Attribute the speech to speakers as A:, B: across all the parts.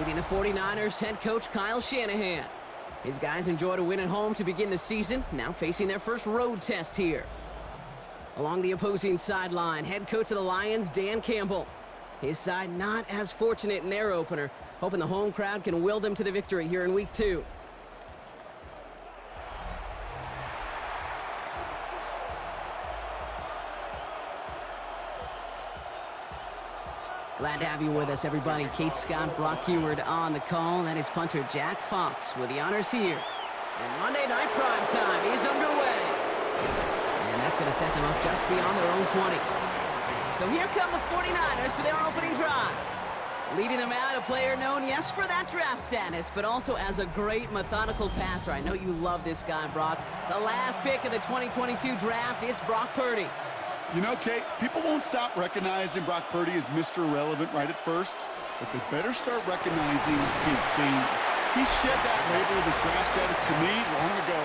A: Leading the 49ers, head coach Kyle Shanahan. His guys enjoyed a win at home to begin the season, now facing their first road test here. Along the opposing sideline, head coach of the Lions, Dan Campbell. His side not as fortunate in their opener, hoping the home crowd can will them to the victory here in Week 2. Glad to have you with us, everybody. Kate Scott, Brock Heward on the call. That is punter Jack Fox with the honors here. And Monday Night Prime Time is underway. And that's going to set them up just beyond their own 20. So here come the 49ers for their opening drive. Leading them out, a player known, yes, for that draft status, but also as a great methodical passer. I know you love this guy, Brock. The last pick of the 2022 draft, it's Brock Purdy.
B: You know, Kate, people won't stop recognizing Brock Purdy as Mr. Irrelevant right at first, but they better start recognizing his game. He shed that label of his draft status to me long ago.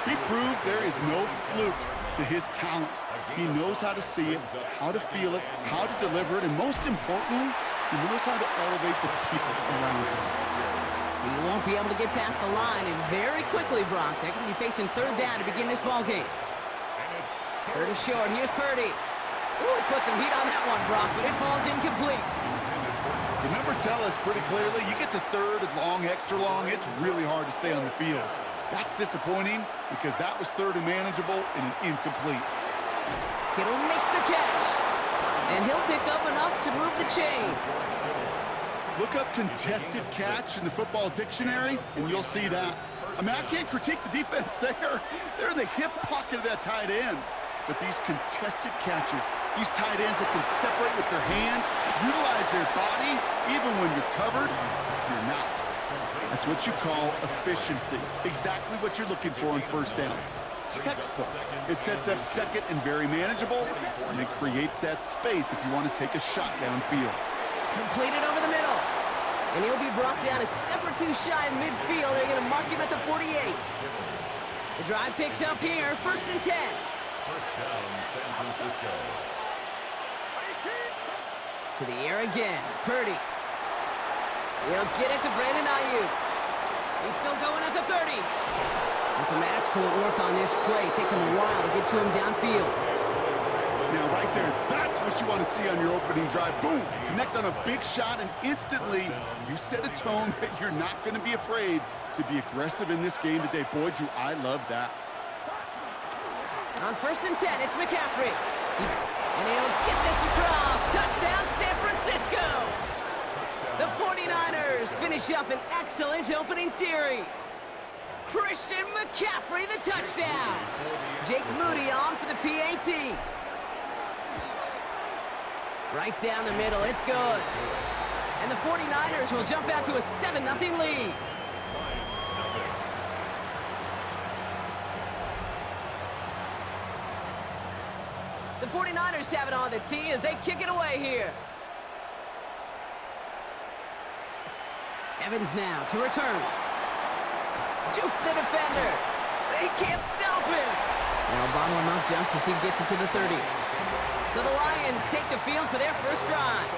B: He proved there is no fluke to his talent. He knows how to see it, how to feel it, how to deliver it, and most importantly, he knows how to elevate the people around him.
A: He won't be able to get past the line, and very quickly, Brock, they're going to be facing third down to begin this ballgame. Third and short, here's Purdy. Ooh, put some heat on that one, Brock, but it falls incomplete.
B: The numbers tell us pretty clearly, you get to third and long, extra long, it's really hard to stay on the field. That's disappointing because that was third and manageable and an incomplete.
A: Kittle makes the catch, and he'll pick up enough to move the chains.
B: Look up contested catch in the football dictionary, and you'll see that. I mean, I can't critique the defense there. They're in the hip pocket of that tight end. But these contested catches, these tight ends that can separate with their hands, utilize their body, even when you're covered, you're not. That's what you call efficiency. Exactly what you're looking for on first down. Textbook. It sets up second and very manageable, and it creates that space if you want to take a shot downfield.
A: Completed over the middle. And he'll be brought down a step or two shy of midfield. They're going to mark him at the 48. The drive picks up here, first and 10.
C: First down, San Francisco.
A: To the air again, Purdy. He'll get it to Brandon Ayuk. He's still going at the 30. And some excellent work on this play. It takes him a while to get to him downfield.
B: Now right there, that's what you want to see on your opening drive. Boom! Connect on a big shot, and instantly you set a tone that you're not going to be afraid to be aggressive in this game today. Boy, do I love that.
A: On first and 10, it's McCaffrey. And he'll get this across. Touchdown, San Francisco. The 49ers finish up an excellent opening series. Christian McCaffrey, the touchdown. Jake Moody on for the PAT. Right down the middle, it's good. And the 49ers will jump out to a 7-0 lead. The 49ers have it on the tee as they kick it away here. Evans now to return. Juke the defender. They can't stop him. They'll bottle him up just as he gets it to the 30. So the Lions take the field for their first drive.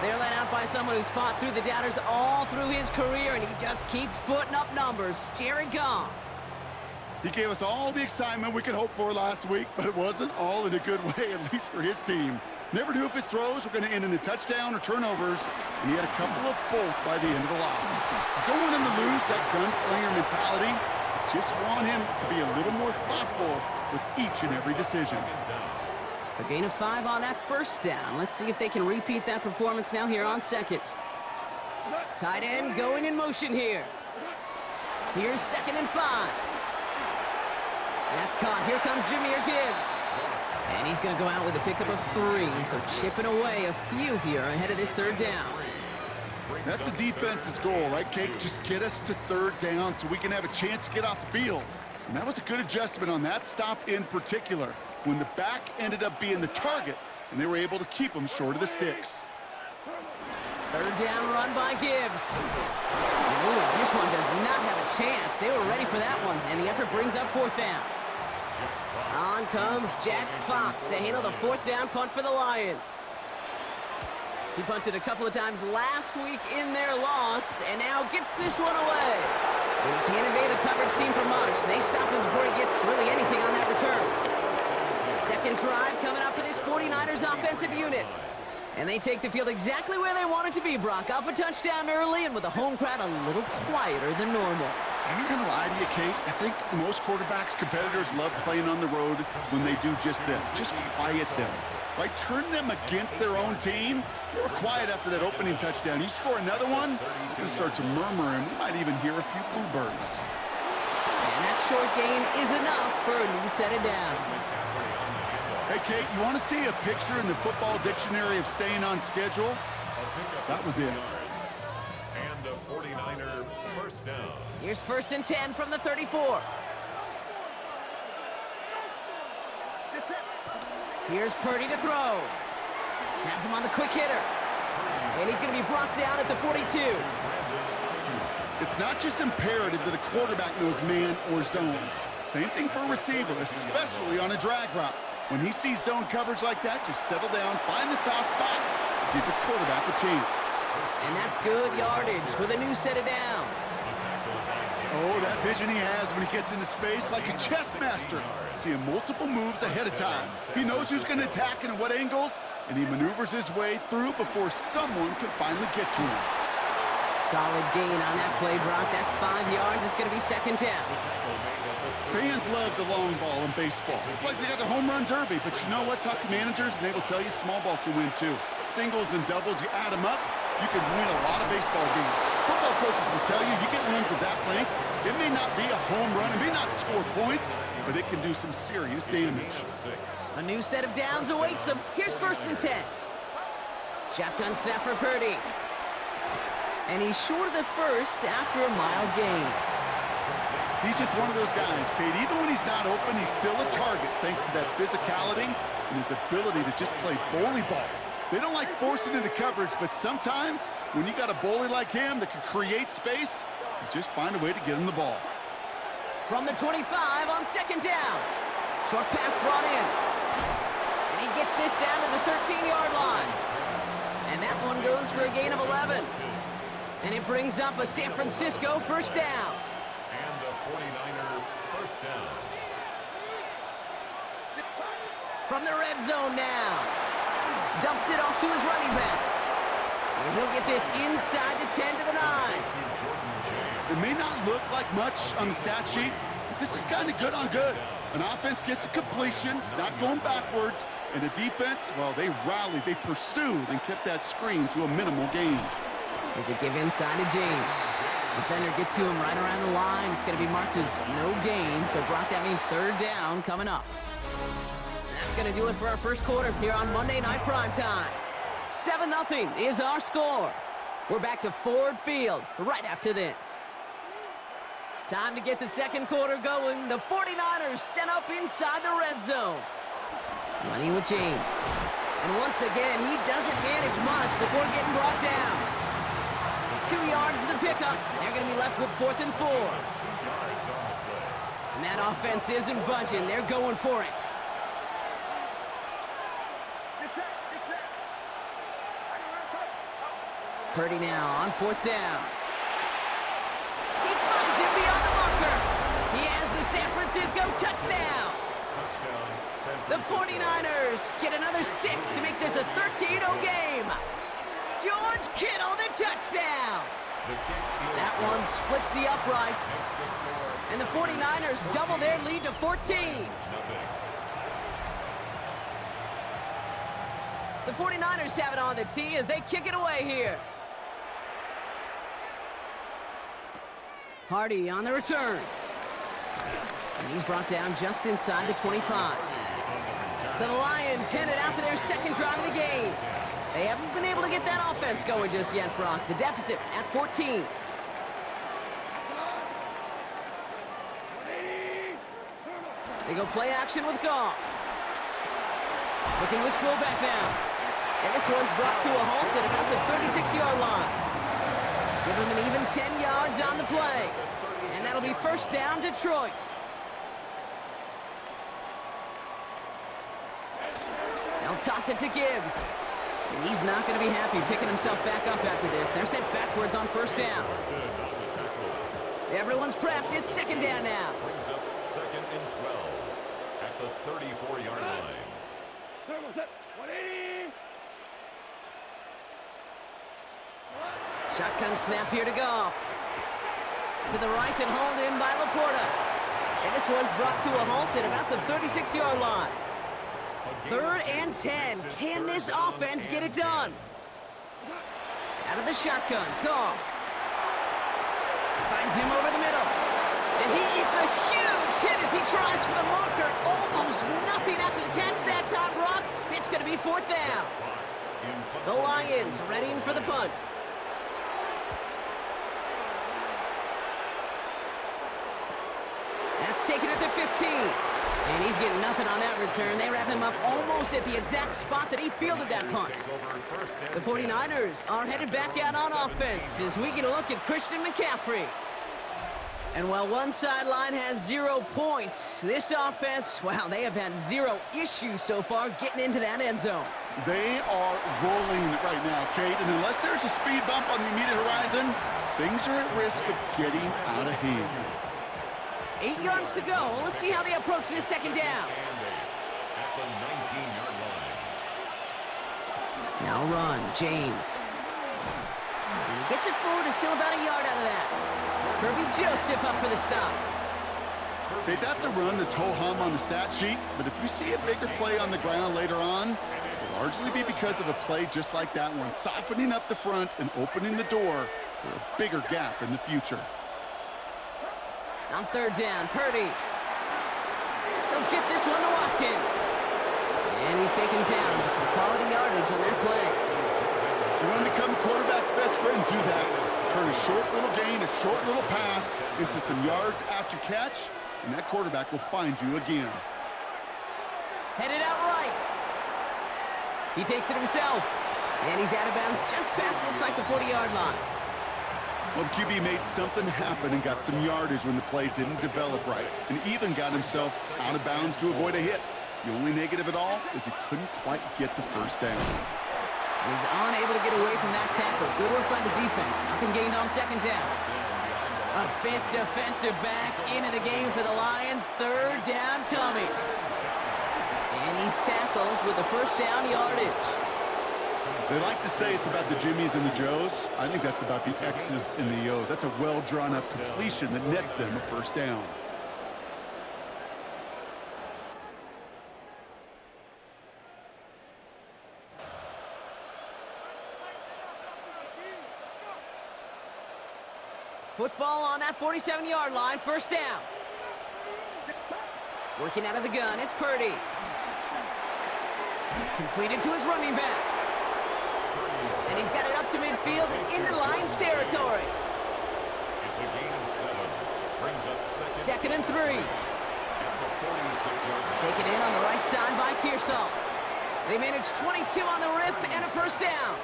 A: They're led out by someone who's fought through the doubters all through his career, and he just keeps putting up numbers. Jared Goff.
B: He gave us all the excitement we could hope for last week, but it wasn't all in a good way, at least for his team. Never knew if his throws were going to end in a touchdown or turnovers, and he had a couple of both by the end of the loss. Don't want him to lose that gunslinger mentality. Just want him to be a little more thoughtful with each and every decision.
A: So gain of 5 on that first down. Let's see if they can repeat that performance now here on second. Tight end going in motion here. Here's second and 5. That's caught. Here comes Jahmyr Gibbs. And he's going to go out with a pickup of 3. So chipping away a few here ahead of this third down.
B: That's a defense's goal, right, Kate? Just get us to third down so we can have a chance to get off the field. And that was a good adjustment on that stop in particular, when the back ended up being the target, and they were able to keep him short of the sticks.
A: Third down run by Gibbs. Ooh, this one does not have a chance. They were ready for that one, and the effort brings up fourth down. On comes Jack Fox to handle the fourth down punt for the Lions. He punted a couple of times last week in their loss, and now gets this one away. But he can't evade the coverage team for much. They stop him before he gets really anything on that return. Second drive coming up for this 49ers offensive unit. And they take the field exactly where they want it to be, Brock. Off a touchdown early, and with the home crowd a little quieter than normal.
B: I'm not going to lie to you, Kate. I think most quarterbacks, competitors love playing on the road when they do just this. Just quiet them. Right? Turn them against their own team. They were quiet after that opening touchdown. You score another one, it's going to start to murmur, and we might even hear a few bluebirds.
A: And that short gain is enough for a new set of downs.
B: Hey, Kate, you want to see a picture in the football dictionary of staying on schedule? That was it.
C: And a 49er first down.
A: Here's 1st and 10 from the 34. Here's Purdy to throw. Has him on the quick hitter. And he's going to be brought down at the 42.
B: It's not just imperative that a quarterback knows man or zone. Same thing for a receiver, especially on a drag route. When he sees zone coverage like that, just settle down, find the soft spot, give your quarterback a chance.
A: And that's good yardage with a new set of downs.
B: Oh, that vision he has when he gets into space like a chess master. Seeing multiple moves ahead of time. He knows who's going to attack and at what angles, and he maneuvers his way through before someone can finally get to him.
A: Solid gain on that play, Brock. That's 5 yards. It's going to be 2nd down.
B: Fans love the long ball in baseball. It's like they got the home run derby, but you know what? Talk to managers, and they will tell you small ball can win too. Singles and doubles, you add them up, you can win a lot of baseball games. Football coaches will tell you, you get runs of that length, it may not be a home run, it may not score points, but it can do some serious damage.
A: A new set of downs awaits him. Here's 1st and 10. Shotgun snap for Purdy. And he's short of the first after a mild gain.
B: He's just one of those guys, Kate. Even when he's not open, he's still a target thanks to that physicality and his ability to just play bully ball. They don't like forcing into coverage, but sometimes when you got a bully like him that can create space, you just find a way to get him the ball.
A: From the 25 on 2nd down. Short pass brought in. And he gets this down to the 13-yard line. And that one goes for a gain of 11. And it brings up a San Francisco 1st down.
C: And a 49er first down.
A: From the red zone now. Dumps it off to his running back. And he'll get this inside the 10 to the 9.
B: It may not look like much on the stat sheet, but this is kind of good on good. An offense gets a completion, not going backwards, and the defense, well, they rallied, they pursued, and kept that screen to a minimal gain.
A: There's a give inside to James. Defender gets to him right around the line. It's going to be marked as no gain, so Brock, that means 3rd down coming up. And that's going to do it for our first quarter here on Monday Night Primetime. 7-0 is our score. We're back to Ford Field right after this. Time to get the second quarter going. The 49ers sent up inside the red zone. Running with James. And once again, he doesn't manage much before getting brought down. 2 yards to the pickup. They're going to be left with 4th and 4. And that offense isn't budging. They're going for it. Purdy now on 4th down. He finds him beyond the marker. He has the San Francisco touchdown. The 49ers get another 6 to make this a 13-0 game. George Kittle, the touchdown. That one splits the uprights. And the 49ers double their lead to 14. The 49ers have it on the tee as they kick it away here. Hardy on the return. And he's brought down just inside the 25. So the Lions headed out for their second drive of the game. They haven't been able to get that offense going just yet, Brock. The deficit at 14. They go play action with Goff. Looking to his fullback now. And this one's brought to a halt at about the 36-yard line. Give him an even 10 yards on the play. And that'll be 1st down, Detroit. They'll toss it to Gibbs. And he's not going to be happy picking himself back up after this. They're sent backwards on first down. Everyone's prepped. It's second down now.
C: Brings up second and 12 at the 34-yard line.
A: Shotgun snap here to Goff. To the right and hauled in by Laporta. And this one's brought to a halt at about the 36-yard line. Third and 10. Can this offense get it done? Out of the shotgun, Goff. Finds him over the middle. And he eats a huge hit as he tries for the marker. Almost nothing after the catch that time, Brock. It's going to be fourth down. The Lions readying for the punt. That's taken at the 15. And he's getting nothing on that return. They wrap him up almost at the exact spot that he fielded that punt. The 49ers are headed back out on offense as we get a look at Christian McCaffrey. And while one sideline has 0 points, this offense, well, they have had 0 issues so far getting into that end zone.
B: They are rolling right now, Kate, and unless there's a speed bump on the immediate horizon, things are at risk of getting out of hand.
A: 8 yards to go. Let's see how they approach this second down.
C: At the 19-yard line.
A: Now run, James. And he gets it forward, is still about a yard out of that. Kirby Joseph up for the stop.
B: Okay, that's a run that's ho-hum on the stat sheet, but if you see a bigger play on the ground later on, it'll largely be because of a play just like that one, softening up the front and opening the door for a bigger gap in the future.
A: On third down, Purdy. He'll get this one to Watkins. And he's taken down. But some quality yardage on that play.
B: You want to become the quarterback's best friend, do that. Turn a short little gain, a short little pass into some yards after catch, and that quarterback will find you again.
A: Headed out right. He takes it himself. And he's out of bounds just past, looks like, the 40-yard line.
B: Well, the QB made something happen and got some yardage when the play didn't develop right, and even got himself out of bounds to avoid a hit. The only negative at all is he couldn't quite get the first down.
A: He's unable to get away from that tackle. Good work by the defense. Nothing gained on second down. A fifth defensive back into the game for the Lions. Third down coming. And he's tackled with the first down yardage.
B: They like to say it's about the Jimmies and the Joes. I think that's about the X's and the O's. That's a well-drawn-up completion that nets them a first down.
A: Football on that 47-yard line, first down. Working out of the gun, it's Purdy. Completed to his running back. And he's got it up to midfield and into Lions territory.
C: It's a gain of 7. Brings up
A: Second and 3.
C: At the 46-yard line.
A: Taken in on the right side by Pearsall. They manage 22 on the rip and a first down.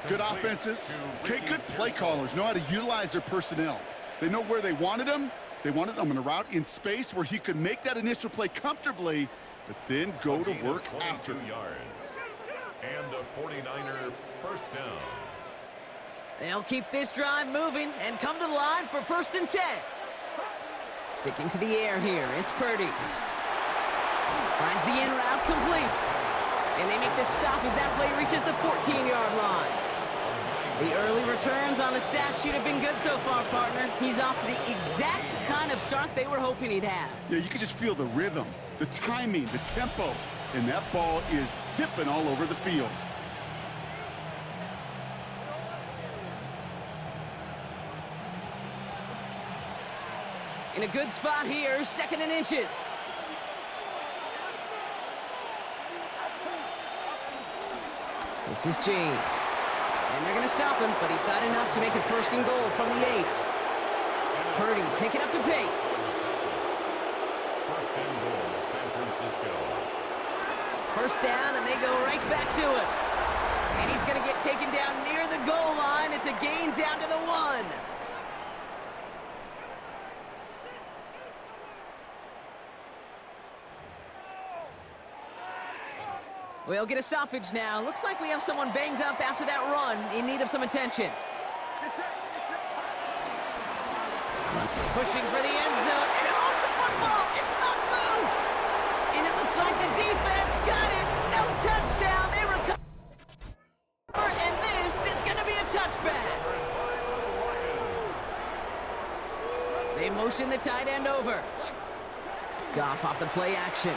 B: Good offenses. Okay, good play callers know how to utilize their personnel. They know where they wanted them. They wanted him in a route in space where he could make that initial play comfortably, but then go to work after.
C: Yards. And a 49er first down.
A: They'll keep this drive moving and come to the line for first and 10. Sticking to the air here, it's Purdy. Finds the in route complete. And they make the stop as that play reaches the 14-yard line. The early returns on the stat sheet have been good so far, partner. He's off to the exact kind of start they were hoping he'd have.
B: Yeah, you can just feel the rhythm, the timing, the tempo, and that ball is zipping all over the field.
A: In a good spot here, second and inches. This is James. And they're going to stop him, but he got enough to make it first and goal from the 8. Purdy picking up the pace.
C: First and goal, San Francisco.
A: First down, and they go right back to it. And he's going to get taken down near the goal line. It's a gain down to the 1. We'll get a stoppage now. Looks like we have someone banged up after that run, in need of some attention. Pushing for the end zone, and it lost the football. It's not loose. And it looks like the defense got it. No touchdown. They recover, and this is going to be a touchback. They motion the tight end over. Goff off the play action.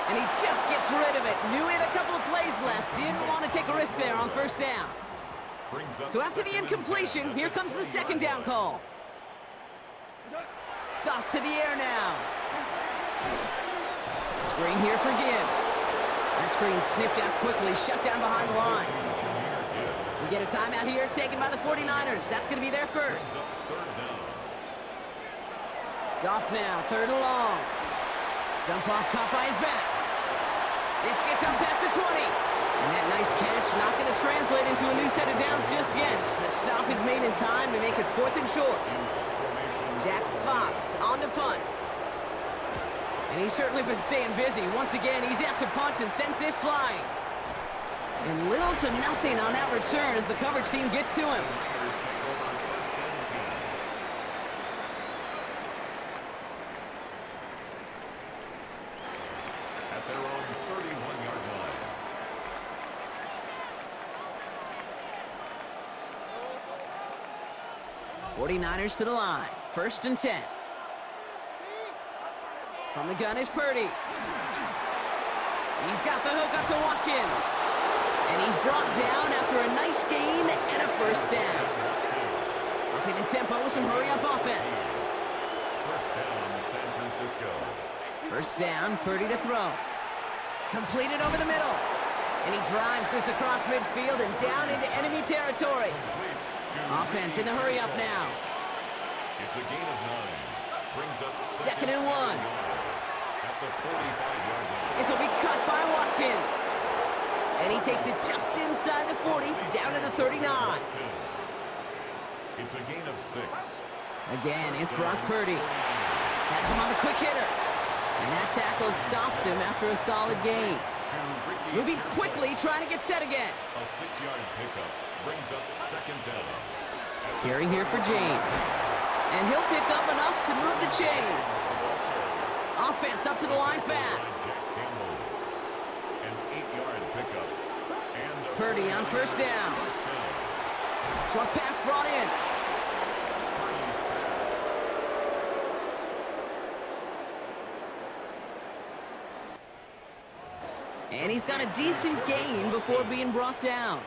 A: And he just gets rid of it. Knew he had a couple of plays left. Didn't want to take a risk there on first down. So after the incompletion, here comes the second down call. Goff to the air now. Screen here for Gibbs. That screen sniffed out quickly, shut down behind the line. We get a timeout here taken by the 49ers. That's going to be their first. Goff now, third and long. Dump off caught by his back. This gets up past the 20. And that nice catch not going to translate into a new set of downs just yet. The stop is made in time to make it 4th and short. Jack Fox on the punt. And he's certainly been staying busy. Once again, he's out to punt and sends this flying. And little to nothing on that return as the coverage team gets to him.
C: At their own 31-yard line.
A: 49ers to the line. 1st and 10. From the gun is Purdy. He's got the hook up to Watkins. And he's brought down after a nice gain and a first down. Upping the tempo with some hurry-up offense.
C: First down, San Francisco.
A: First down, Purdy to throw. Completed over the middle. And he drives this across midfield and down into enemy territory. Offense in the hurry-up now.
C: It's a gain of 9. Brings up
A: 2nd and 1.
C: At the 45-yard line.
A: This will be cut by Watkins. And he takes it just inside the 40, down to the 39.
C: It's a gain of 6.
A: Again, it's Brock Purdy. Has him on the quick hitter. And that tackle stops him after a solid gain. Moving quickly, trying to get set again.
C: A 6-yard pickup brings up 2nd down.
A: Carry here for James. And he'll pick up enough to move the chains. Offense up to the line fast.
C: An 8-yard pickup. And
A: Purdy on first down. Short pass brought in. And he's got a decent gain before being brought down.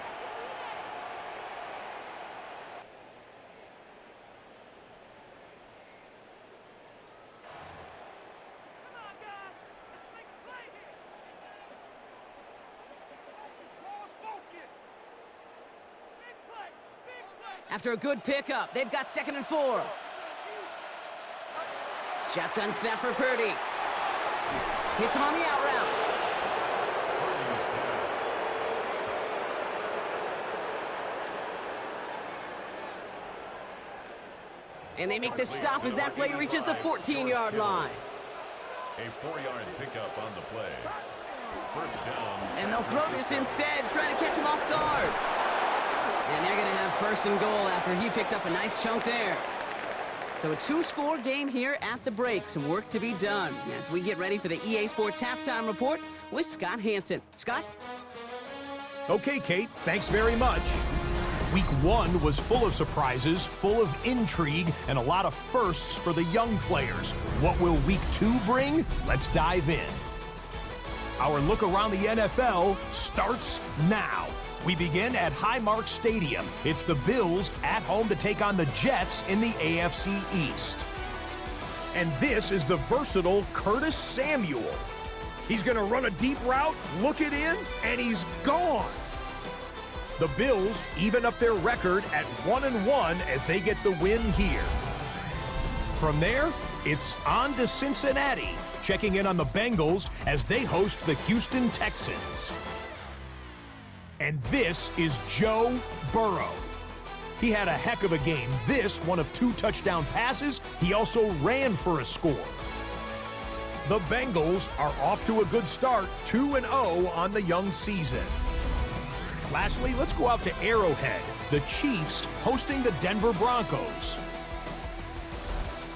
A: After a good pickup, they've got 2nd and 4. Shotgun snap for Purdy. Hits him on the out route. And they make the stop as that play reaches the 14-yard line.
C: A 4-yard pickup on the play. First down.
A: And they'll throw this instead, trying to catch him off guard. And they're going to have 1st and goal after he picked up a nice chunk there. So a 2-score game here at the break. Some work to be done as we get ready for the EA Sports Halftime Report with Scott Hansen. Scott?
D: Okay, Kate, thanks very much. Week 1 was full of surprises, full of intrigue, and a lot of firsts for the young players. What will Week 2 bring? Let's dive in. Our look around the NFL starts now. We begin at Highmark Stadium. It's the Bills at home to take on the Jets in the AFC East. And this is the versatile Curtis Samuel. He's going to run a deep route, look it in, and he's gone. The Bills even up their record at 1-1 as they get the win here. From there, it's on to Cincinnati, checking in on the Bengals as they host the Houston Texans. And this is Joe Burrow. He had a heck of a game. This, one of 2 touchdown passes. He also ran for a score. The Bengals are off to a good start, 2-0 on the young season. Lastly, let's go out to Arrowhead. The Chiefs hosting the Denver Broncos.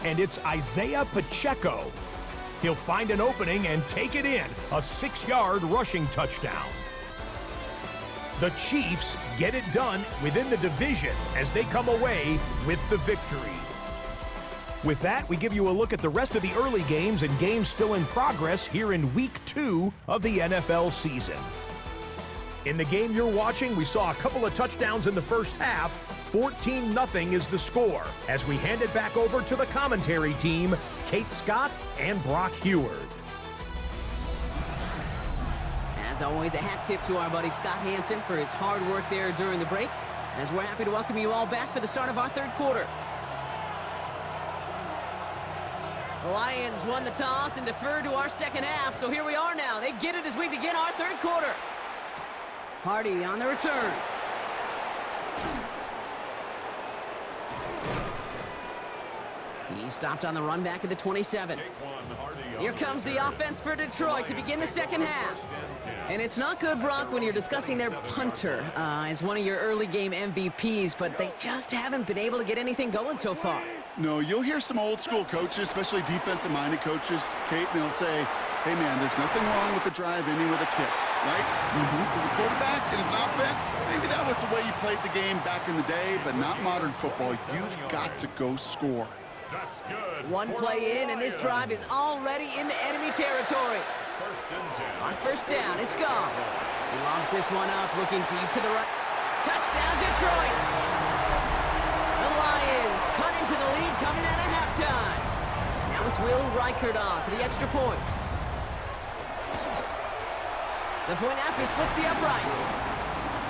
D: And it's Isaiah Pacheco. He'll find an opening and take it in, a 6-yard rushing touchdown. The Chiefs get it done within the division as they come away with the victory. With that, we give you a look at the rest of the early games and games still in progress here in Week 2 of the NFL season. In the game you're watching, we saw a couple of touchdowns in the first half. 14-0 is the score as we hand it back over to the commentary team, Kate Scott and Brock Heward.
A: As always, a hat tip to our buddy Scott Hansen for his hard work there during the break, as we're happy to welcome you all back for the start of our third quarter. The Lions won the toss and deferred to our second half, so here we are now. They get it as we begin our third quarter. Hardy on the return. He stopped on the run back at the 27. Here comes the offense for Detroit to begin the second half. And it's not good, Brock, when you're discussing their punter as one of your early game MVPs, but they just haven't been able to get anything going so far.
B: No, you'll hear some old school coaches, especially defensive-minded coaches, Kate, and they'll say, hey, man, there's nothing wrong with the drive ending with a kick, right? As a quarterback and as an offense, maybe that was the way you played the game back in the day, but not modern football. You've got to go score.
C: That's good.
A: One play in, and this drive is already into enemy territory. On first down, it's gone. He lobs this one up, looking deep to the right. Touchdown, Detroit! The Lions cut into the lead coming out of halftime. Now it's Will Reichert on for the extra point. The point after splits the uprights.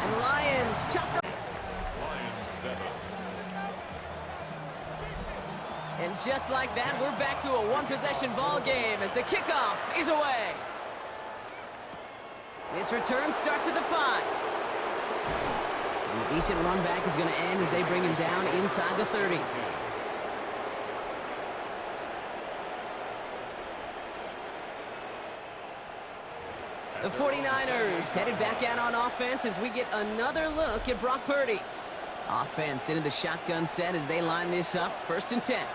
A: And the Lions chop the...
C: Lions 7.
A: And just like that, we're back to a one-possession ball game as the kickoff is away. This return starts at the 5. And a decent run back is going to end as they bring him down inside the 30. The 49ers headed back out on offense as we get another look at Brock Purdy. Offense into the shotgun set as they line this up, 1st and 10.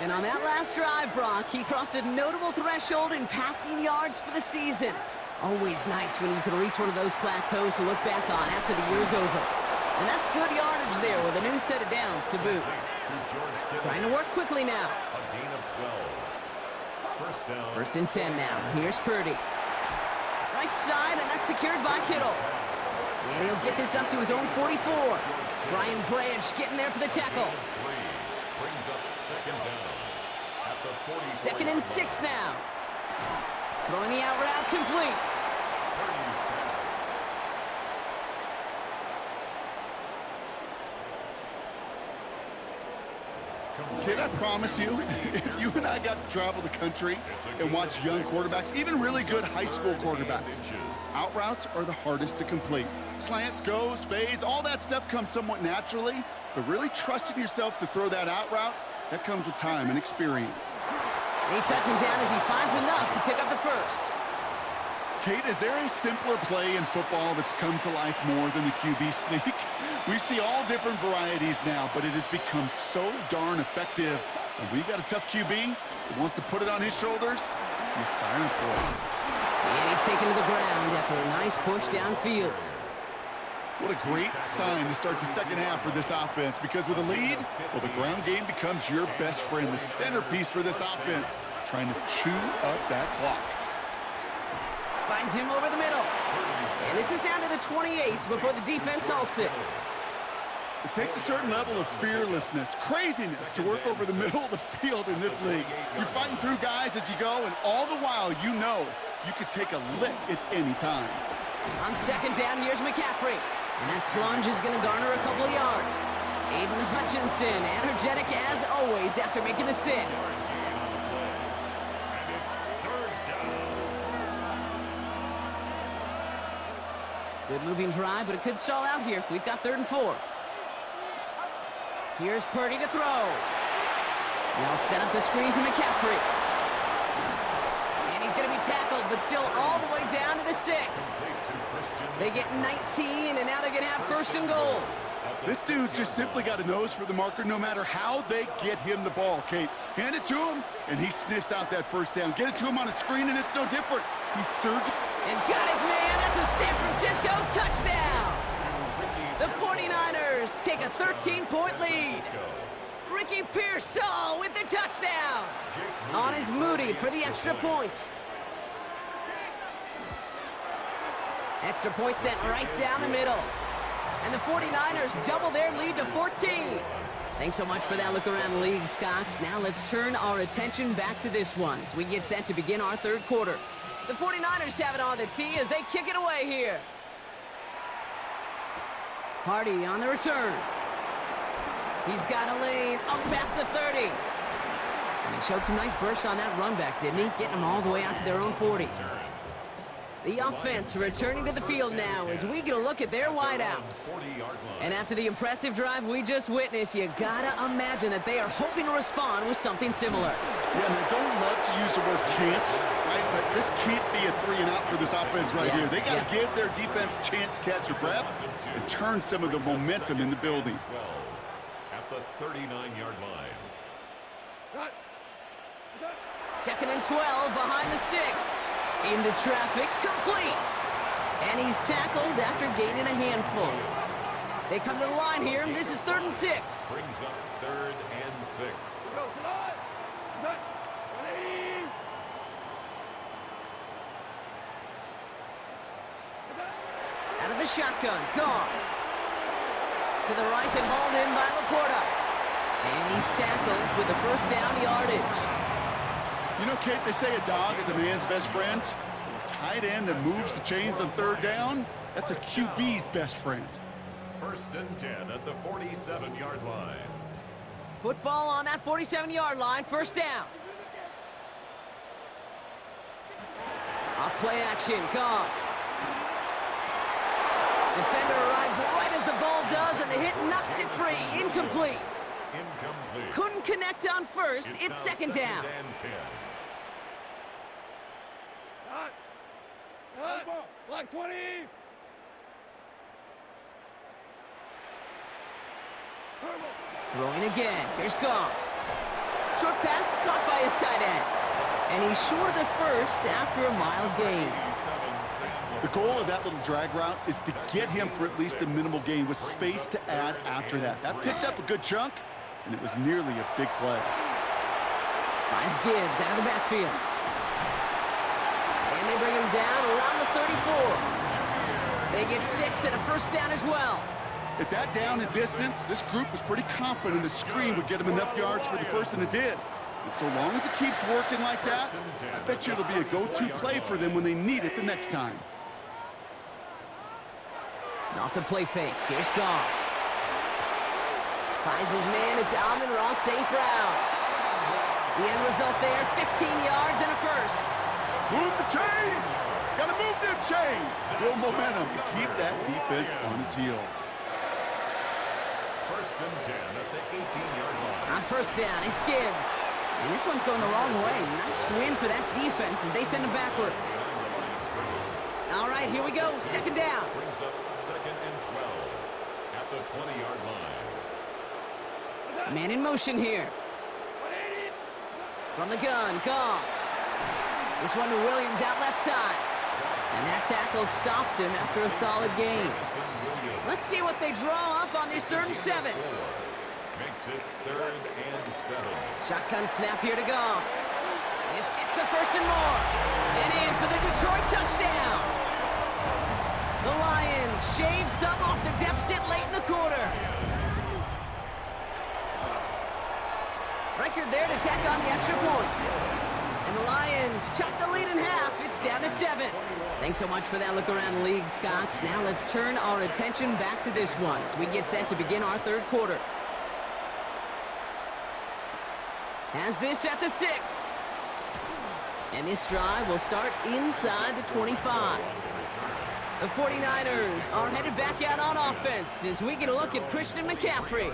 A: And on that last drive, Brock, he crossed a notable threshold in passing yards for the season. Always nice when you can reach one of those plateaus to look back on after the year's over. And that's good yardage there with a new set of downs to boot. Trying to work quickly now.
C: A gain of 12. First down.
A: 1st and 10 now. Here's Purdy. Right side, and that's secured by Kittle. And he'll get this up to his own 44. Brian Branch getting there for the tackle.
C: Brings up second down. At the 40.
A: 2nd and 6 now. Throwing the out route complete.
B: Kid, I promise you, if you and I got to travel the country and watch young quarterbacks, even really good high school quarterbacks, out routes are the hardest to complete. Slants, goes, fades, all that stuff comes somewhat naturally, but really trusting yourself to throw that out route, that comes with time and experience.
A: They touch him down as he finds enough to pick up the first.
B: Kate, is there a simpler play in football that's come to life more than the QB sneak? We see all different varieties now, but it has become so darn effective. And we've got a tough QB that wants to put it on his shoulders. You sign him for it.
A: And he's taken to the ground after a nice push downfield.
B: What a great sign to start the second half for this offense, because with a lead, well, the ground game becomes your best friend, the centerpiece for this offense, trying to chew up that clock.
A: Finds him over the middle. And this is down to the 28 before the defense halts it.
B: It takes a certain level of fearlessness, craziness to work over the middle of the field in this league. You're fighting through guys as you go, and all the while you know you could take a lick at any time.
A: On second down, here's McCaffrey. And that plunge is going to garner a couple of yards. Aiden Hutchinson, energetic as always after making the stick. Good moving drive, but it could stall out here. We've got 3rd and 4. Here's Purdy to throw. They'll set up the screen to McCaffrey. tackled, but still all the way down to the 6. They get 19, and now they're going to have first and goal.
B: This dude's just simply got a nose for the marker no matter how they get him the ball, Kate. Hand it to him, and he sniffs out that first down. Get it to him on a screen, and it's no different. He's surging.
A: And got his man. That's a San Francisco touchdown. The 49ers take a 13-point lead. Ricky Pearsall with the touchdown. On is Moody for the extra point. Extra point sent right down the middle. And the 49ers double their lead to 14. Thanks so much for that look around the league, Scott. Now let's turn our attention back to this one as we get set to begin our third quarter. The 49ers have it on the tee as they kick it away here. Hardy on the return. He's got a lane up past the 30. And he showed some nice bursts on that run back, didn't he? Getting them all the way out to their own 40. The offense returning to the field now as we get a look at their wideouts. And after the impressive drive we just witnessed, you gotta imagine that they are hoping to respond with something similar.
B: Yeah, and I don't love to use the word can't, right? But this can't be a 3 and out for this offense right here. They gotta give their defense a chance to catch a breath and turn some of the momentum in the building.
C: At the 39-yard line.
A: Second and 12 behind the sticks. Into traffic, complete. And he's tackled after gaining a handful. They come to the line here, and this is 3rd and 6.
C: Brings up 3rd and 6.
A: Out of the shotgun, Goff. To the right and hauled in by Laporta. And he's tackled with the first down yardage.
B: You know, Kate, they say a dog is a man's best friend. A tight end that moves the chains on 3rd down, that's a QB's best friend.
C: 1st and 10 at the 47-yard line.
A: Football on that 47-yard line, first down. Off play action, Goff. Defender arrives right as the ball does, and the hit knocks it free. Incomplete. Couldn't connect on first. It's second down.
C: And 10.
E: Block 20.
A: Throwing again. Here's Goff. Short pass caught by his tight end. And he's short of the first after a mile gain.
B: The goal of that little drag route is to get him for at least a minimal gain with space to add after that. That picked up a good chunk, and it was nearly a big play.
A: Finds Gibbs out of the backfield. And they bring him down around the 34. They get 6 and a first down as well.
B: At that down and distance, this group was pretty confident the screen would get them enough yards for the first, and it did. And so long as it keeps working like that, I bet you it'll be a go-to play for them when they need it the next time.
A: And off the play fake, here's Goff. Finds his man, it's Amon-Ra St. Brown. The end result there, 15 yards and a first.
B: Move the chains! Gotta move them chains! Build momentum to keep that defense on its heels.
C: 1st and 10 at the 18-yard line.
A: On first down, it's Gibbs. And this one's going the wrong way. Nice win for that defense as they send him backwards. All right, here we go, second down.
C: Brings up 2nd and 12 at the 20-yard line.
A: Man in motion here. From the gun, Goff. This one to Williams out left side. And that tackle stops him after a solid gain. Let's see what they draw up on this 3rd and 7.
C: Makes it 3rd and 7.
A: Shotgun snap here to Goff. This gets the first and more. And in for the Detroit touchdown. The Lions shave some off the deficit late in the quarter. Record there to tack on the extra point. And the Lions chop the lead in half. It's down to 7. Thanks so much for that look around the league, Scott. Now let's turn our attention back to this one as we get set to begin our third quarter. Has this at the 6. And this drive will start inside the 25. The 49ers are headed back out on offense as we get a look at Christian McCaffrey.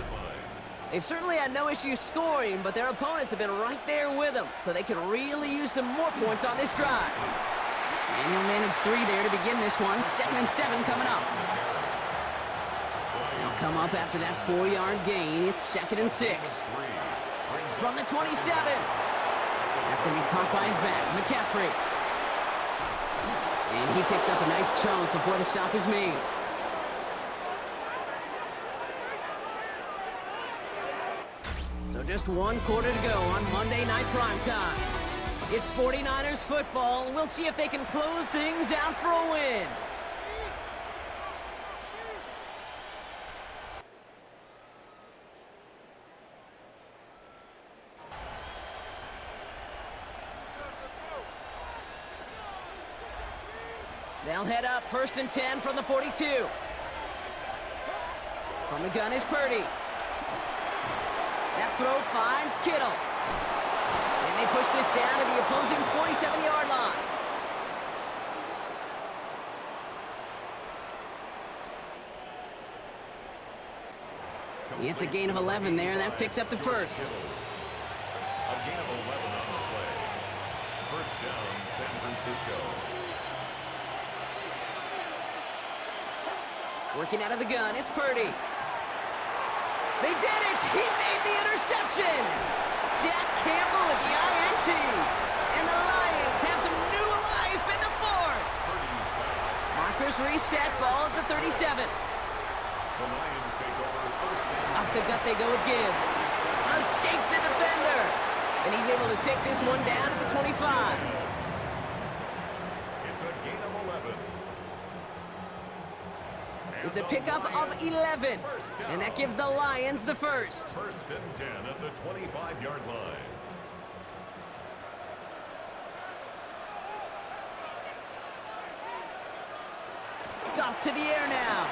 A: They've certainly had no issues scoring, but their opponents have been right there with them, so they can really use some more points on this drive. And he'll manage 3 there to begin this one. 2nd and 7 coming up. They'll come up after that 4-yard gain. It's 2nd and 6. From the 27. That's going to be caught by his back, McCaffrey. And he picks up a nice chunk before the stop is made. So just 1 quarter to go on Monday Night Primetime. It's 49ers football. We'll see if they can close things out for a win. They'll head up 1st and 10 from the 42. From the gun is Purdy. That throw finds Kittle. And they push this down to the opposing 47-yard line. It's a gain of 11 there. That picks up the first.
C: A gain of 11 on the play. First down, San Francisco.
A: Working out of the gun, it's Purdy. They did it! He made the interception! Jack Campbell with the INT. And the Lions have some new life in the 4th. Markers reset, ball at the 37.
C: The Lions take over first down.
A: Off the gut they go with Gibbs. Escapes a defender. And he's able to take this one down to the 25.
C: It's a gain of 11.
A: It's a pickup of 11. And that gives the Lions the first.
C: 1st and 10 at the 25-yard line.
A: Off to the air now.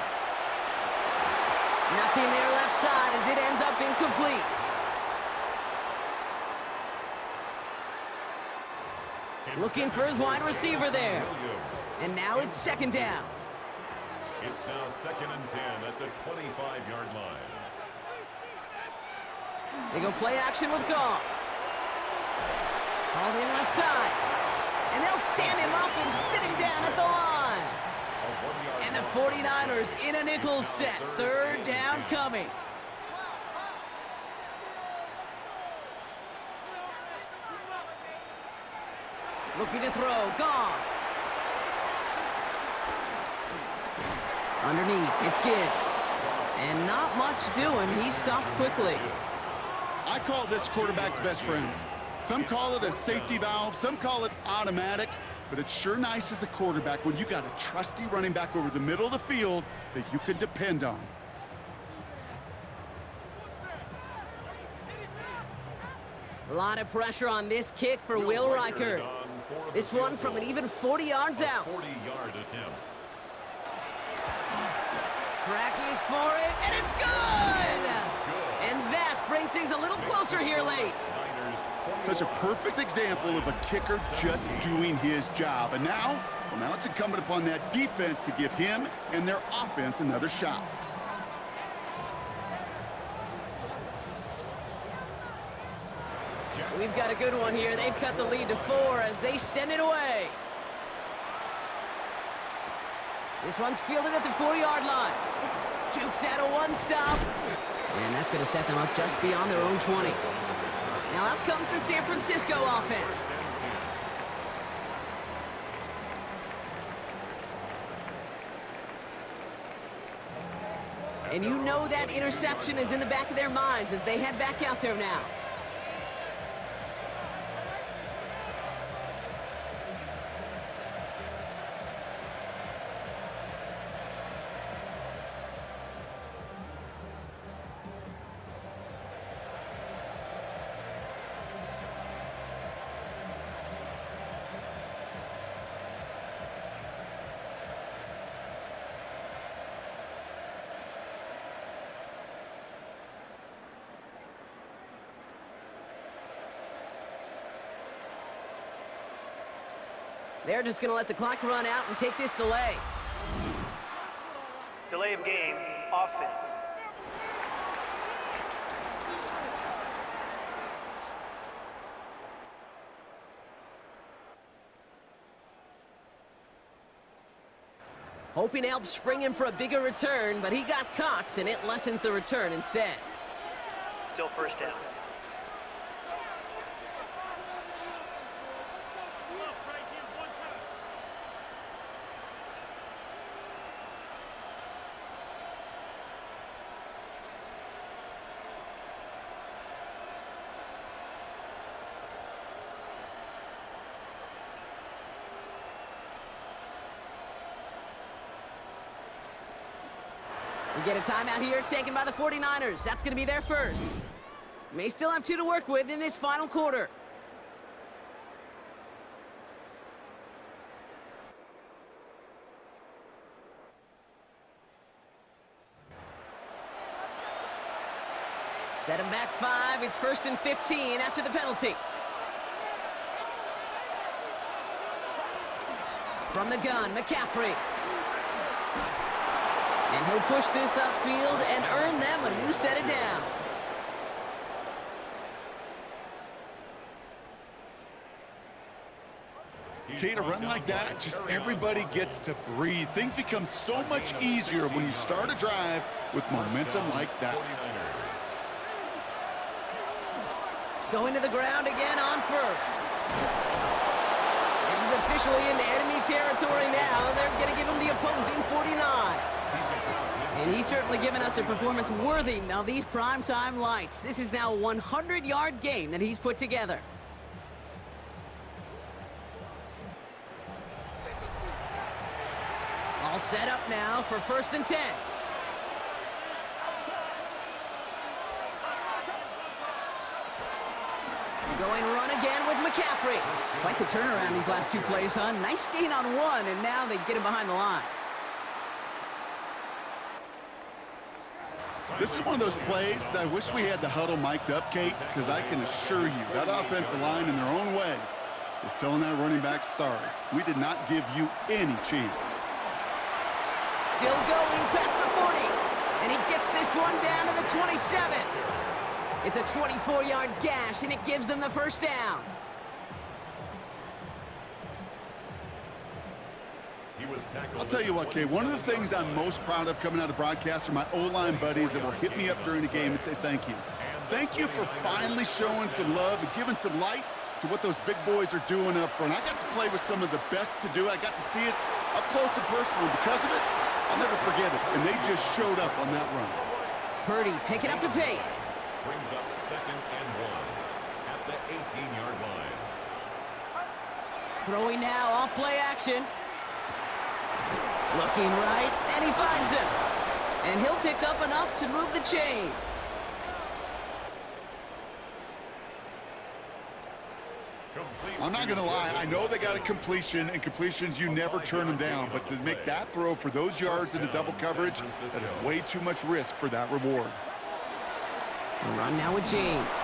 A: Nothing there left side as it ends up incomplete. Looking for his wide receiver there. And now it's 2nd down.
C: It's now 2nd and 10 at the 25-yard line.
A: They go play action with Goff. Called in left side. And they'll stand him up and sit him down at the line. And the 49ers in a nickel set. 3rd down coming. Looking to throw. Goff. Underneath, it's Gibbs. And not much doing. He stopped quickly.
B: I call this quarterback's best friend. Some call it a safety valve, some call it automatic, but it's sure nice as a quarterback when you got a trusty running back over the middle of the field that you can depend on.
A: A lot of pressure on this kick for Will Reichert. This one from an even 40 yards out.
C: 40-yard attempt.
A: Tracking for it, and it's good! And that brings things a little closer here late.
B: Such a perfect example of a kicker just doing his job. And now, well, now it's incumbent upon that defense to give him and their offense another shot.
A: We've got a good one here. They've cut the lead to 4 as they send it away. This one's fielded at the 4-yard line. Jukes out a one-stop. And that's going to set them up just beyond their own 20. Now out comes the San Francisco offense. And you know that interception is in the back of their minds as they head back out there now. They're just going to let the clock run out and take this delay.
E: Delay of game, offense.
A: Hoping to help spring him for a bigger return, but he got caught, and it lessens the return instead.
E: Still first down.
A: We get a timeout here taken by the 49ers. That's going to be their first. May still have 2 to work with in this final quarter. Set him back 5. It's 1st and 15 after the penalty. From the gun, McCaffrey. And he'll push this upfield and earn them a new set of downs.
B: Kate, a run like that, just everybody gets to breathe. Things become so much easier when you start a drive with momentum like that.
A: Going to the ground again on first. And he's officially into enemy territory now. They're going to give him the opposing 49. And he's certainly given us a performance worthy of these primetime lights. This is now a 100-yard game that he's put together. All set up now for 1st and 10. Going run again with McCaffrey. Quite the turnaround these last 2 plays, huh? Nice gain on 1, and now they get him behind the line.
B: This is one of those plays that I wish we had the huddle mic'd up, Kate, because I can assure you that offensive line in their own way is telling that running back, sorry, we did not give you any chance.
A: Still going past the 40, and he gets this one down to the 27. It's a 24-yard gash, and it gives them the first down.
B: I'll tell you what, Kate, one of the things I'm most proud of coming out of broadcast are my O-line buddies that will hit me up during the game and say thank you. Thank you for finally showing some love and giving some light to what those big boys are doing up front. I got to play with some of the best to do it. I got to see it up close and personal. Because of it, I'll never forget it. And they just showed up on that run.
A: Purdy picking up the pace.
C: Brings up 2nd and 1 at the 18-yard line.
A: Throwing now off play action. Looking right, and he finds him. And he'll pick up enough to move the chains.
B: I'm not going to lie. I know they got a completion, and completions, you never turn them down. But to make that throw for those yards into double coverage, that is way too much risk for that reward.
A: Run now with James.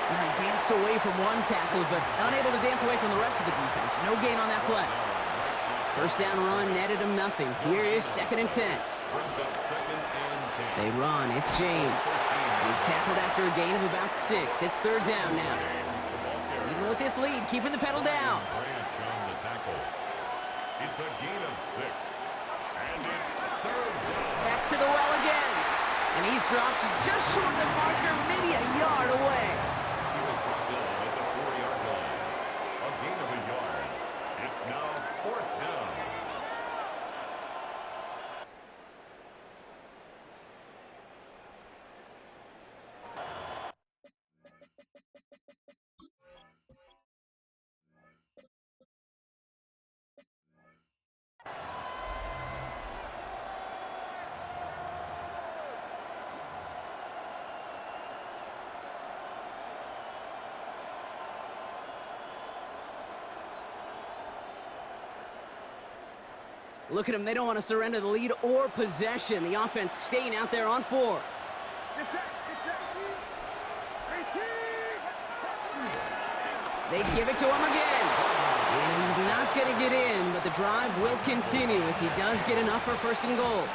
A: And he danced away from one tackle, but unable to dance away from the rest of the defense. No gain on that play. First down run netted him nothing. Here is 2nd and 10. They run. It's James. He's tackled after a gain of about 6. It's 3rd down now. Even with this lead, keeping the pedal down.
C: It's a gain of 6. And it's 3rd down.
A: Back to the well again. And he's dropped just short of the marker, maybe a yard away.
C: He was brought down at the 4-yard line. A gain of a yard. It's now 4th down.
A: Look at them. They don't want to surrender the lead or possession. The offense staying out there on 4. They give it to him again. And he's not going to get in, but the drive will continue as he does get enough for 1st and goal.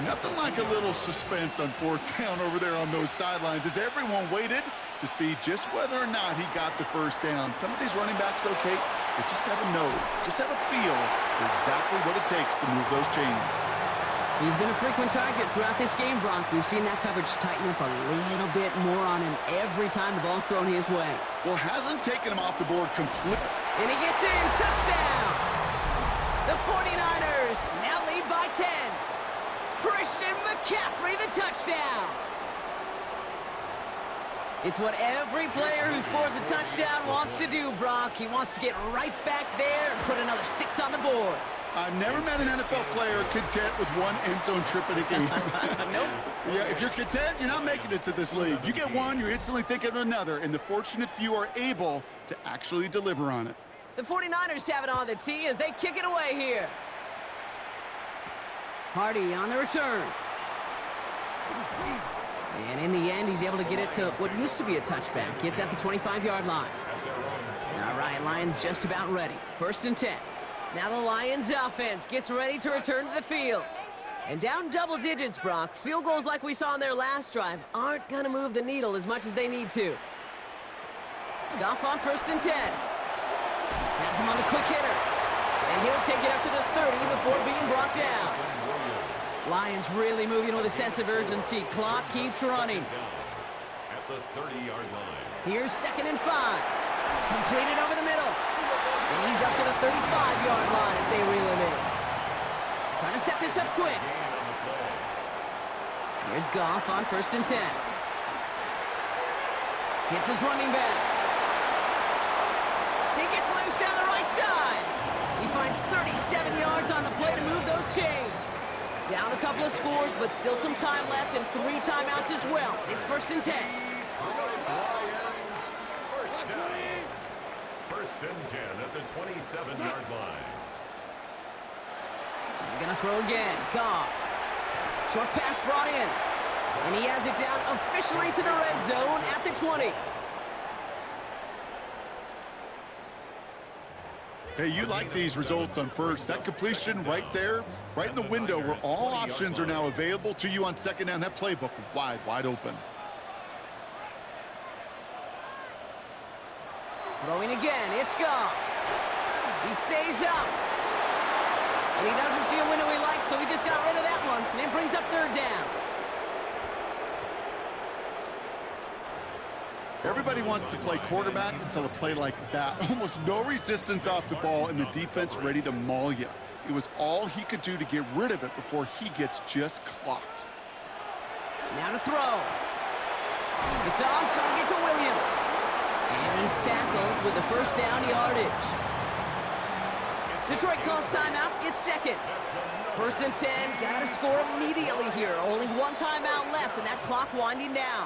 B: Nothing like a little suspense on 4th down over there on those sidelines as everyone waited to see just whether or not he got the first down. Some of these running backs, okay, They just have a nose, just have a feel for exactly what it takes to move those chains.
A: He's been a frequent target throughout this game, Brock. We've seen that coverage tighten up a little bit more on him every time the ball's thrown his way.
B: Well, hasn't taken him off the board completely.
A: And he gets in. Touchdown! The 49ers now lead by 10. Christian McCaffrey, the touchdown. It's what every player who scores a touchdown wants to do, Brock. He wants to get right back there and put another 6 on the board.
B: I've never met an NFL player content with one end zone trip in a game.
A: Nope.
B: Yeah, if you're content, you're not making it to this league. You get one, you're instantly thinking of another, and the fortunate few are able to actually deliver on it.
A: The 49ers have it on the tee as they kick it away here. Hardy on the return. And in the end, he's able to get it to what used to be a touchback. It's at the 25-yard line. All right, Lions just about ready. 1st and 10. Now the Lions offense gets ready to return to the field. And down double digits, Brock. Field goals like we saw on their last drive aren't going to move the needle as much as they need to. Goff on 1st and 10. Has him on the quick hitter. And he'll take it up to the 30 before being brought down. Lions really moving with a sense of urgency. Clock keeps running.
C: At the 30-yard line.
A: Here's 2nd and 5. Completed over the middle. And he's up to the 35-yard line as they reel him in. Trying to set this up quick. Here's Goff on 1st and 10. Hits his running back. He gets loose down the right side. He finds 37 yards on the play to move those chains. Down a couple of scores, but still some time left and 3 timeouts as well. It's 1st and 10.
C: First and 10 at the 27-yard line.
A: They're gonna throw again. Goff. Short pass brought in. And he has it down officially to the red zone at the 20.
B: Hey, you like these results on first. That completion right there, right in the window where all options are now available to you on 2nd down. That playbook wide open.
A: Throwing again, it's Goff. He stays up. And he doesn't see a window he likes, so he just got rid of that one. And then brings up 3rd down.
B: Everybody wants to play quarterback until a play like that. Almost no resistance off the ball and the defense ready to maul you. It was all he could do to get rid of it before he gets just clocked.
A: Now to throw. It's on target to Williams. And he's tackled with the 1st down yardage. Detroit calls timeout. It's 2nd. 1st and 10. Got to score immediately here. Only 1 timeout left, and that clock winding down.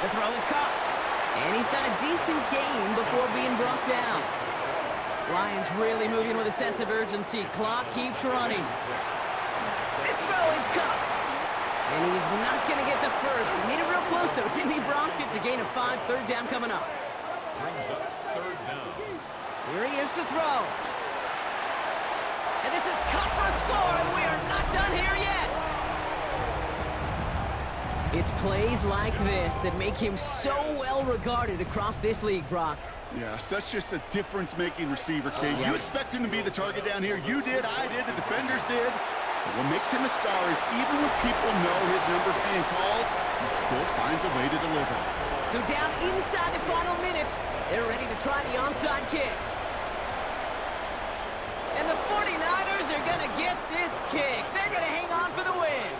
A: The throw is caught. And he's got a decent gain before being brought down. Lions really moving with a sense of urgency. Clock keeps running. This throw is caught. And he's not going to get the first. He made it real close, though, didn't he, Brock? It's a gain of 5. 3rd down coming up.
C: Brings up 3rd down.
A: Here he is to throw. And this is cut for a score, and we are not done here yet. It's plays like this that make him so well regarded across this league, Brock.
B: Yeah, such just a difference-making receiver, Kate. You expect him to be the target down here. You did, I did, the defenders did. But what makes him a star is even when people know his number's being called, he still finds a way to deliver.
A: So down inside the final minute, they're ready to try the onside kick. And the 49ers are going to get this kick. They're going to hang on for the win.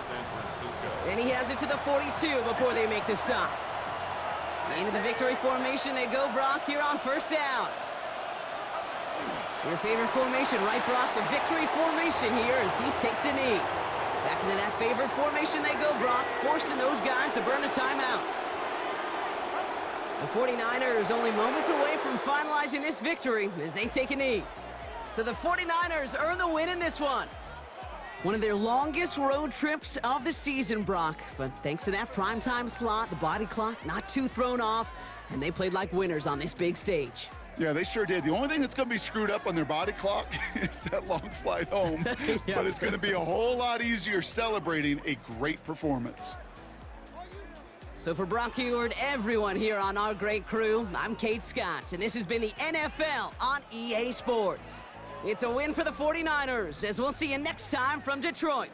A: And he has it to the 42 before they make the stop. Into the victory formation they go, Brock, here on 1st down. Your favorite formation, right, Brock? The victory formation here as he takes a knee. Back into that favorite formation they go, Brock, forcing those guys to burn a timeout. The 49ers only moments away from finalizing this victory as they take a knee. So the 49ers earn the win in this one. One of their longest road trips of the season, Brock. But thanks to that primetime slot, the body clock not too thrown off, and they played like winners on this big stage.
B: Yeah, they sure did. The only thing that's going to be screwed up on their body clock is that long flight home.
A: Yeah.
B: But it's going to be a whole lot easier celebrating a great performance.
A: So for Brock Heward, everyone here on our great crew, I'm Kate Scott, and this has been the NFL on EA Sports. It's a win for the 49ers, as we'll see you next time from Detroit.